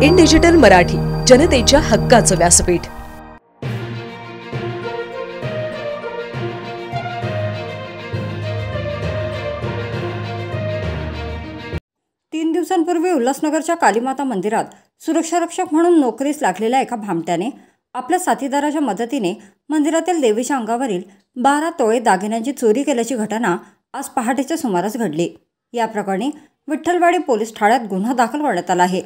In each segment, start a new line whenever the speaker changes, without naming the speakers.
In digital Marathi, जनतेच्या हक्काचं व्यासपीठ।
तीन दिवसांपूर्वी उल्हासनगरच्या कालीमाता मंदिरात सुरक्षारक्षक म्हणून नोकरीस लागलेल्या एका भामट्याने आपल्या साथीदाराच्या मदतीने मंदिरातील देवीच्या अंगावरील 12 तोळे दागिन्यांची चोरी केल्याची घटना आज पहाटेच्या सुमारास घडली। या प्रकरणी विठ्ठलवाडी पोलीस ठाण्यात गुन्हा दाखल करण्यात आला आहे।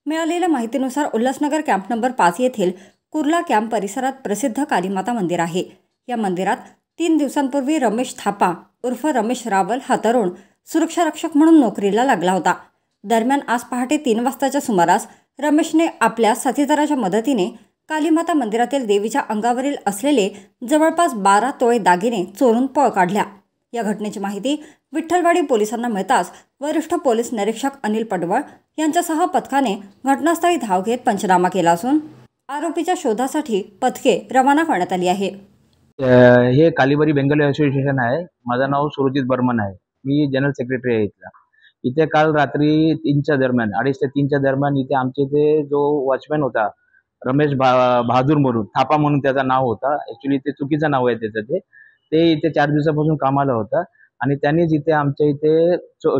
मिळालेल्या माहितीनुसार उल्हासनगर कॅम्प नंबर 5 येथील कुर्ला कॅम्प परिसरात प्रसिद्ध कालीमाता मंदिर आहे। या मंदिरात 3 दिवसांपूर्वी रमेश थापा उर्फ रमेश रावल हा तरुण सुरक्षारक्षक म्हणून नोकरीला लागला होता। दरम्यान आज पहाटे 3 वाजताच्या सुमारास रमेशने आपल्या साथीदाराच्या मदतीने कालीमाता मंदिरातील देवीच्या अंगावरील असलेले जवळपास 12 तोळे दागिने चोरून पळ काढल्या। या घटनेची माहिती विठ्ठलवाडी पोलिसांना मिळताच वरिष्ठ पोलीस निरीक्षक अनिल पडवळ यांच्यासह पथकाने घटनास्थळी धाव घेत पंचनामा केला असून आरोपीच्या शोधासाठी पथके रवाना करण्यात आली आहे।
हे कालीबारी बेंगल असोसिएशन आहे। माझं नाव सुरजित बर्मन आहे। मी जनरल सेक्रेटरी आहे इथला। इथे काल रात्री 3च्या दरम्यान 2:30 ते 3च्या दरम्यान इथे आमचे इथे जो वॉचमॅन होता रमेश बहादूर म्हणून थापा म्हणून त्याचं नाव होता। ऍक्च्युली ते चुकीचं नाव आहे त्याचं। ते इथे 4 दिवसापासून कामाला होता आणि त्यांनीच इथे आमच्या इथे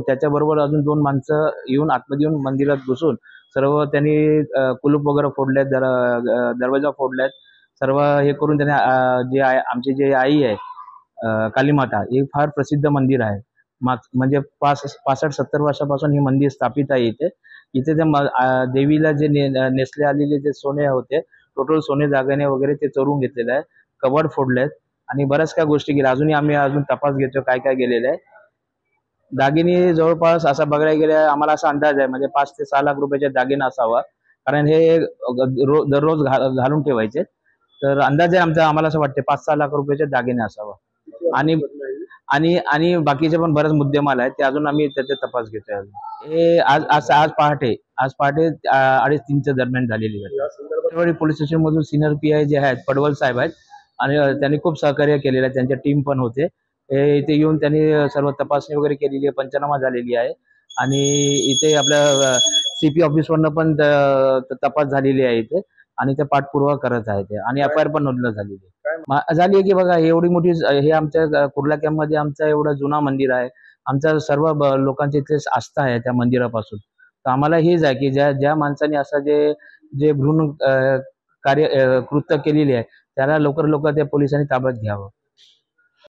त्याच्याबरोबर अजून 2 माणसं येऊन आतमध्ये येऊन मंदिरात घुसून सर्व त्यांनी कुलूप वगैरे फोडलेत, दरवाजा फोडलेत, सर्व हे करून त्यांनी जे आमची जे आई आहे कालीमाता हे फार प्रसिद्ध मंदिर आहे। म्हणजे 65-70 वर्षापासून हे मंदिर स्थापित आहे। इथे त्या देवीला जे नेसले आलेले जे सोने होते टोटल सोने दागिने वगैरे ते चोरून घेतलेले आहे। कबड फोडलेत आणि बऱ्याच काय गोष्टी गेल्या। आम्ही तपास घेतो काय काय गेलेलं आहे। दागिने जवळपास असं बघायला गेले आम्हाला असा अंदाज आहे म्हणजे 5 ते 6 लाख रुपयाचे दागिने असावा, कारण हे दररोज घालून ठेवायचे। तर अंदाज आहे आमचा, आम्हाला असं वाटते 5-6 लाख रुपयाचे दागिने असावा। आणि बाकीचे पण बरेच मुद्देमाल आहेत ते अजून आम्ही त्याचे तपास घेतोय। हे आज पहाटे 2:30-3च्या दरम्यान झालेली आहे। पोलीस स्टेशन मधून सिनियर PI जे आहेत पडवल साहेब आहेत आणि त्यांनी खूप सहकार्य केलेलं आहे। त्यांच्या टीम पण होते इथे येऊन त्यांनी सर्व तपासणी वगैरे केलेली आहे, पंचनामा झालेली आहे आणि इथे आपल्या CP ऑफिसवरनं पण तपास झालेली आहे इथे आणि ते पाठपुरावा करत आहेत आणि FIR पण नोंदणी झाली आहे की बघा एवढी मोठी हे आमच्या कुर्ला कॅम्प मध्ये आमचा एवढा जुना मंदिर आहे। आमचा सर्व लोकांची इथे आस्था आहे त्या मंदिरापासून। तर आम्हाला हेच आहे की ज्या माणसाने असं जे भ्रूण कृत्य केलेली आहे त्याला लवकर त्या पोलिसांनी ताब्यात घ्यावं।